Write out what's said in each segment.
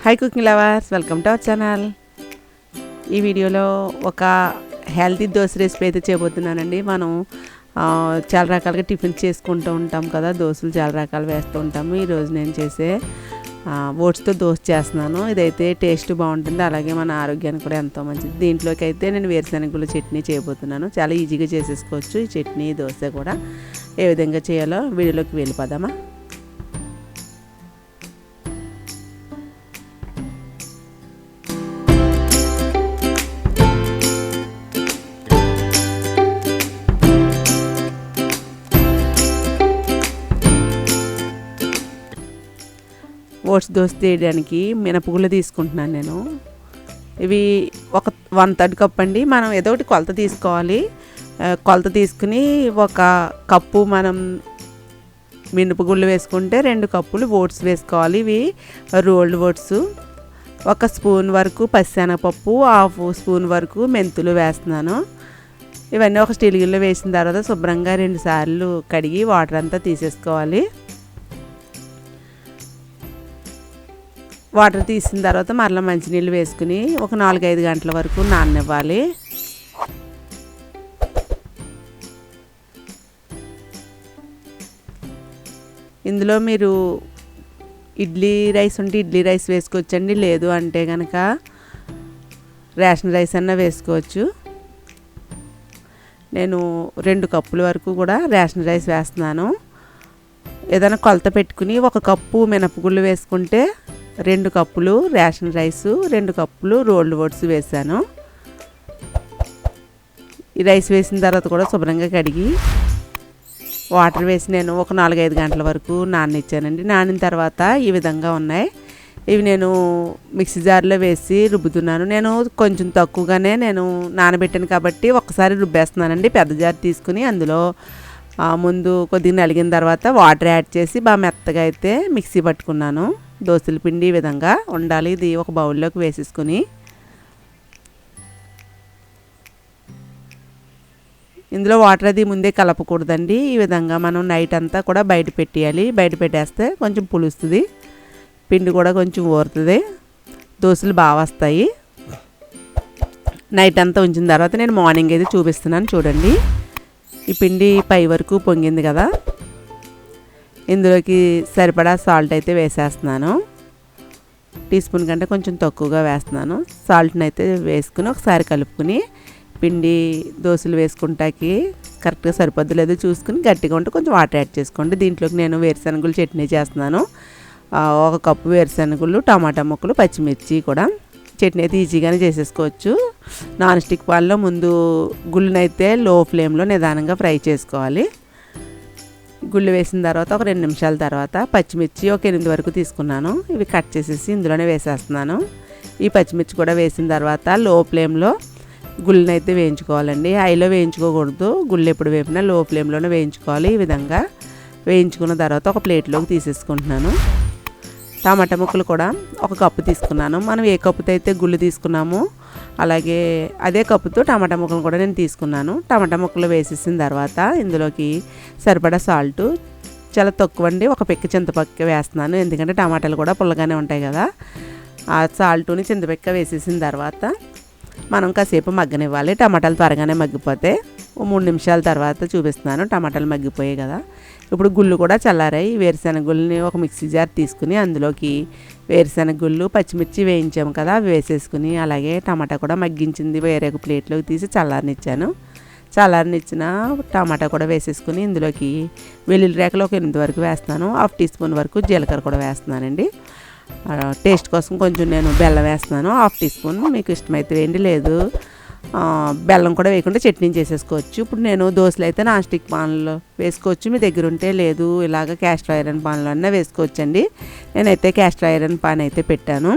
Hi cooking lovers, welcome to our channel. ఈ వీడియోలో ఒక హెల్తీ దోశ రెసిపీ అయితే చేయబోతున్నానండి. మనం చాలా రకాలుగా టిఫిన్ చేసుకుంటూ ఉంటాం కదా, దోశలు చాలా రకాలు వేస్తూ ఉంటాము. ఈరోజు నేను చేసే ఓట్స్తో దోశ చేస్తున్నాను. ఇదైతే టేస్ట్ బాగుంటుంది, అలాగే మన ఆరోగ్యానికి కూడా ఎంతో మంచిది. దీంట్లోకి అయితే నేను వేరుశనగల చట్నీ చేయబోతున్నాను. చాలా ఈజీగా చేసేసుకోవచ్చు ఈ చట్నీ దోశ కూడా. ఏ విధంగా చేయాలో వీడియోలోకి వెళ్ళిపోదామా. ఓట్స్ దోశ తీయడానికి మినపగుళ్ళు తీసుకుంటున్నాను నేను. ఇవి ఒక 1/3 కప్ అండి. మనం ఏదో ఒకటి కొలత తీసుకోవాలి. కొలత తీసుకుని ఒక కప్పు మనం మినపగుళ్ళు వేసుకుంటే 2 కప్పులు ఓట్స్ వేసుకోవాలి. ఇవి రోల్డ్ ఓట్స్. 1 స్పూన్ వరకు పచ్చిశనగపప్పు, 1/2 స్పూన్ వరకు మెంతులు వేస్తున్నాను. ఇవన్నీ ఒక స్టీల్ గిన్నెలో వేసిన తర్వాత శుభ్రంగా 2 సార్లు కడిగి వాటర్ అంతా తీసేసుకోవాలి. వాటర్ తీసిన తర్వాత మరలా మంచినీళ్ళు వేసుకుని ఒక 4-5 గంటల వరకు నాననివ్వాలి. ఇందులో మీరు ఇడ్లీ రైస్ ఉంటే ఇడ్లీ రైస్ వేసుకోవచ్చండి, లేదు అంటే కనుక రేషన్ రైస్ అన్నా వేసుకోవచ్చు. నేను 2 కప్పుల వరకు కూడా రేషన్ రైస్ వేస్తున్నాను. ఏదైనా కొలత పెట్టుకుని 1 కప్పు మినపగుళ్ళు వేసుకుంటే 2 కప్పులు రేషన్ రైసు, 2 కప్పులు రోల్డ్ ఓట్స్ వేసాను. ఈ రైస్ వేసిన తర్వాత కూడా శుభ్రంగా కడిగి వాటర్ వేసి నేను ఒక 4-5 గంటల వరకు నాననిచ్చానండి. నానిన తర్వాత ఈ విధంగా ఉన్నాయి. ఇవి నేను మిక్సీ జార్లో వేసి రుబ్బుతున్నాను. నేను కొంచెం తక్కువగానే నేను నానబెట్టాను కాబట్టి ఒక్కసారి రుబ్బేస్తున్నానండి. పెద్ద జార్ తీసుకుని అందులో ముందు కొద్దిగా నలిగిన తర్వాత వాటర్ యాడ్ చేసి బాగా మెత్తగా అయితే మిక్సీ పట్టుకున్నాను. దోశల పిండి ఈ విధంగా ఉండాలి. ఇది ఒక బౌల్లోకి వేసేసుకుని ఇందులో వాటర్ అది ముందే కలపకూడదండి. ఈ విధంగా మనం నైట్ అంతా కూడా బయట పెట్టేయాలి. బయట పెట్టేస్తే కొంచెం పులుస్తుంది, పిండి కూడా కొంచెం ఊరుతుంది, దోశలు బాగా వస్తాయి. నైట్ అంతా ఉంచిన తర్వాత నేను మార్నింగ్ అయితే చూపిస్తున్నాను చూడండి. ఈ పిండి పై వరకు పొంగింది కదా, ఇందులోకి సరిపడా సాల్ట్ అయితే వేసేస్తున్నాను. టీ స్పూన్ కంటే కొంచెం తక్కువగా వేస్తున్నాను. సాల్ట్ని అయితే వేసుకుని ఒకసారి కలుపుకుని పిండి దోశలు వేసుకుంటాకి కరెక్ట్గా సరిపోద్దు లేదో చూసుకుని గట్టిగా ఉంటే కొంచెం వాటర్ యాడ్ చేసుకోండి. దీంట్లోకి నేను వేరుశనగలు చట్నీ చేస్తున్నాను. 1 కప్పు వేరుశనగలు, టమాటా ముక్కలు, పచ్చిమిర్చి కూడా. చట్నీ అయితే ఈజీగానే చేసేసుకోవచ్చు. నాన్ స్టిక్ పాన్లో ముందు గుళ్ళనైతే లో ఫ్లేమ్లో నిదానంగా ఫ్రై చేసుకోవాలి. గుళ్ళు వేసిన తర్వాత ఒక 2 నిమిషాల తర్వాత పచ్చిమిర్చి ఒక 8 వరకు తీసుకున్నాను. ఇవి కట్ చేసేసి ఇందులోనే వేసేస్తున్నాను. ఈ పచ్చిమిర్చి కూడా వేసిన తర్వాత లో ఫ్లేమ్లో గుళ్ళని అయితే వేయించుకోవాలండి. హైలో వేయించుకోకూడదు. గుళ్ళు ఎప్పుడు వేపినా లో ఫ్లేమ్లోనే వేయించుకోవాలి. ఈ విధంగా వేయించుకున్న తర్వాత ఒక ప్లేట్లోకి తీసేసుకుంటున్నాను. టమాటా ముక్కలు కూడా 1 కప్పు తీసుకున్నాను. మనం ఏ కప్పుతో అయితే గుళ్ళు తీసుకున్నామో అలాగే అదే కప్పుతో టమాటా ముక్కలు కూడా నేను తీసుకున్నాను. టమాటా ముక్కలు వేసేసిన తర్వాత ఇందులోకి సరిపడా సాల్టు, చాలా తక్కువ అండి, 1 పెక్క చింతపక్క వేస్తున్నాను. ఎందుకంటే టమాటాలు కూడా పుల్లగానే ఉంటాయి కదా. ఆ సాల్టుని చింతపక్క వేసేసిన తర్వాత మనం కాసేపు మగ్గనివ్వాలి. టమాటాలు త్వరగానే మగ్గిపోతే 3 నిమిషాల తర్వాత చూపిస్తున్నాను. టమాటాలు మగ్గిపోయాయి కదా. ఇప్పుడు గుళ్ళు కూడా చల్లారాయి. వేరుశనగ గుళ్ళని ఒక మిక్సీ జార్ తీసుకుని అందులోకి వేరుశనగ గుళ్ళు, పచ్చిమిర్చి వేయించాము కదా అవి వేసేసుకుని అలాగే టమాటా కూడా మగ్గించింది వేరే ఒక ప్లేట్లోకి తీసి చల్లారనిచ్చాను. చల్లారనిచ్చిన టమాటా కూడా వేసేసుకుని ఇందులోకి వెల్లుల్లి రేఖలు ఒక 8 వరకు వేస్తాను. 1/2 టీ స్పూన్ వరకు జీలకర్ర కూడా వేస్తున్నానండి. టేస్ట్ కోసం కొంచెం నేను బెల్లం వేస్తున్నాను. 1/2 టీ స్పూన్. మీకు ఇష్టమైతే వేయండి, లేదు బెల్లం కూడా వేయకుండా చట్నీ చేసేసుకోవచ్చు. ఇప్పుడు నేను దోశలు అయితే నాన్ స్టిక్ పాన్లో వేసుకోవచ్చు. మీ దగ్గర ఉంటే, లేదు ఇలాగ క్యాస్టర్ ఐరన్ పాన్లో అన్నా వేసుకోవచ్చండి. నేనైతే క్యాస్టర్ ఐరన్ పాన్ అయితే పెట్టాను.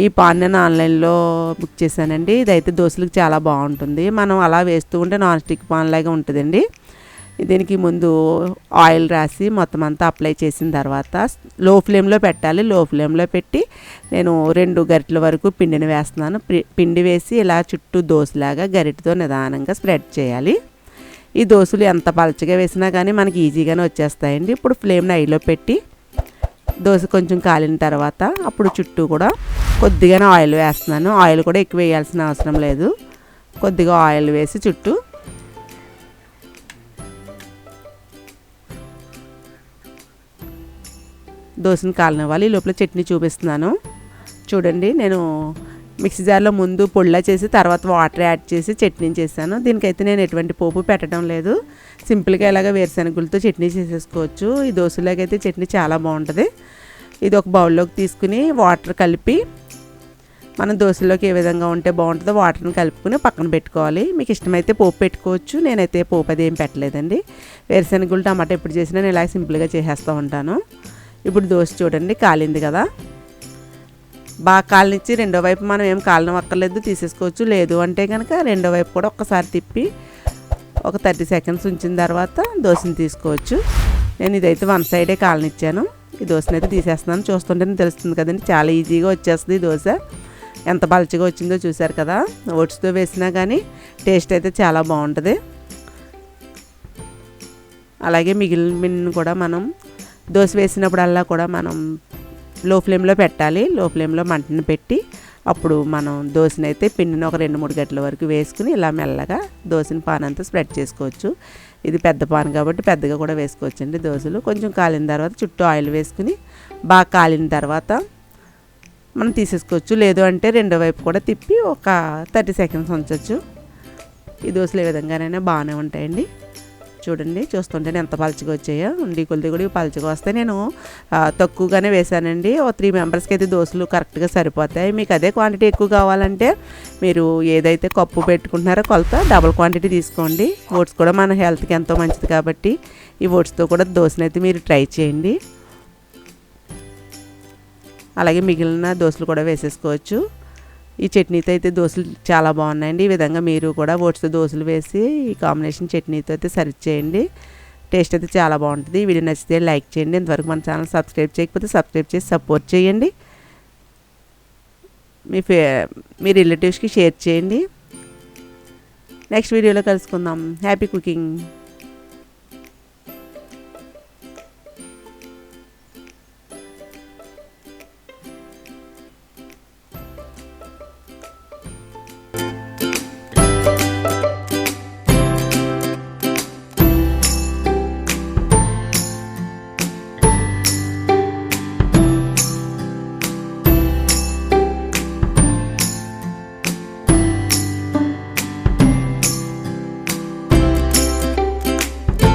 ఈ పాన్ నేను ఆన్లైన్లో బుక్ చేశానండి. ఇదైతే దోశలకు చాలా బాగుంటుంది. మనం అలా వేస్తూ ఉంటే నాన్ స్టిక్ పాన్ లాగా ఉంటుందండి. దీనికి ముందు ఆయిల్ రాసి మొత్తం అంతా అప్లై చేసిన తర్వాత లో ఫ్లేమ్లో పెట్టాలి. లో ఫ్లేమ్లో పెట్టి నేను 2 గరిటెల వరకు పిండిని వేస్తున్నాను. పిండి వేసి ఇలా చుట్టూ దోశలాగా గరిటెతో నిదానంగా స్ప్రెడ్ చేయాలి. ఈ దోశలు ఎంత పలచగా వేసినా కానీ మనకి ఈజీగానే వచ్చేస్తాయండి. ఇప్పుడు ఫ్లేమ్ని హైలో పెట్టి దోశ కొంచెం కాలిన తర్వాత అప్పుడు చుట్టూ కూడా కొద్దిగానే ఆయిల్ వేస్తున్నాను. ఆయిల్ కూడా ఎక్కువ వేయాల్సిన అవసరం లేదు, కొద్దిగా ఆయిల్ వేసి చుట్టూ దోశని కాలనివ్వాలి. ఈ లోపల చట్నీ చూపిస్తున్నాను చూడండి. నేను మిక్సీ జార్లో ముందు పొడిలా చేసి తర్వాత వాటర్ యాడ్ చేసి చట్నీ చేశాను. దీనికైతే నేను ఎటువంటి పోపు పెట్టడం లేదు, సింపుల్గా ఇలాగ వేరుశనగులతో చట్నీ చేసేసుకోవచ్చు. ఈ దోశలోకి అయితే చట్నీ చాలా బాగుంటుంది. ఇది ఒక బౌల్లోకి తీసుకుని వాటర్ కలిపి మనం దోశలోకి ఏ విధంగా ఉంటే బాగుంటుందో వాటర్ని కలుపుకుని పక్కన పెట్టుకోవాలి. మీకు ఇష్టమైతే పోపు పెట్టుకోవచ్చు, నేనైతే పోపు అది ఏం పెట్టలేదండి. వేరుశనగులు టమాటా ఎప్పుడు చేసినా నేను ఇలా సింపుల్గా చేసేస్తూ ఉంటాను. ఇప్పుడు దోశ చూడండి కాలింది కదా, బాగా కాలనిచ్చి రెండో వైపు మనం ఏం కాలనవక్కర్లేదు, తీసేసుకోవచ్చు. లేదు అంటే కనుక రెండో వైపు కూడా ఒక్కసారి తిప్పి ఒక 30 సెకండ్స్ ఉంచిన తర్వాత దోశని తీసుకోవచ్చు. నేను ఇదైతే వన్ సైడే కాలనిచ్చాను. ఈ దోశని అయితే తీసేస్తున్నాను. చూస్తుంటేనే తెలుస్తుంది కదండి, చాలా ఈజీగా వచ్చేస్తుంది ఈ దోశ. ఎంత పలచగా వచ్చిందో చూసారు కదా. ఓట్స్తో వేసినా కానీ టేస్ట్ అయితే చాలా బాగుంటుంది. అలాగే మిగిలిన పిండిని కూడా మనం దోశ వేసినప్పుడల్లా కూడా మనం లో ఫ్లేమ్లో పెట్టాలి. లో ఫ్లేమ్లో మంటను పెట్టి అప్పుడు మనం దోశని అయితే పిండిని ఒక 2-3 గంటల వరకు వేసుకుని ఇలా మెల్లగా దోశని పాన్ అంతా స్ప్రెడ్ చేసుకోవచ్చు. ఇది పెద్ద పాన్ కాబట్టి పెద్దగా కూడా వేసుకోవచ్చు అండి దోశలు. కొంచెం కాలిన తర్వాత చుట్టూ ఆయిల్ వేసుకుని బాగా కాలిన తర్వాత మనం తీసేసుకోవచ్చు. లేదు అంటే రెండో వైపు కూడా తిప్పి ఒక 30 సెకండ్స్ ఉంచవచ్చు. ఈ దోశలు ఏ విధంగానైనా బాగానే ఉంటాయండి. చూడండి చూస్తుంటే ఎంత పలచగా వచ్చాయో. ఉండి కొద్ది కూడా పలచగా వస్తాయి. నేను తక్కువగానే వేసానండి. ఓ 3 మెంబర్స్కి అయితే దోశలు కరెక్ట్గా సరిపోతాయి. మీకు అదే క్వాంటిటీ ఎక్కువ కావాలంటే మీరు ఏదైతే కప్పు పెట్టుకుంటున్నారో కొలత డబుల్ క్వాంటిటీ తీసుకోండి. ఓట్స్ కూడా మన హెల్త్కి ఎంతో మంచిది కాబట్టి ఈ ఓట్స్తో కూడా దోశని అయితే మీరు ట్రై చేయండి. అలాగే మిగిలిన దోశలు కూడా వేసేసుకోవచ్చు. ఈ చట్నీతో అయితే దోశలు చాలా బాగున్నాయండి. ఈ విధంగా మీరు కూడా ఓట్స్తో దోశలు వేసి ఈ కాంబినేషన్ చట్నీతో అయితే సర్వ్ చేయండి. టేస్ట్ అయితే చాలా బాగుంటుంది. ఈ వీడియో నచ్చితే లైక్ చేయండి. ఇంతవరకు మన ఛానల్ సబ్స్క్రైబ్ చేయకపోతే సబ్స్క్రైబ్ చేసి సపోర్ట్ చేయండి. మీ రిలేటివ్స్కి షేర్ చేయండి. నెక్స్ట్ వీడియోలో కలుసుకుందాం. Happy cooking.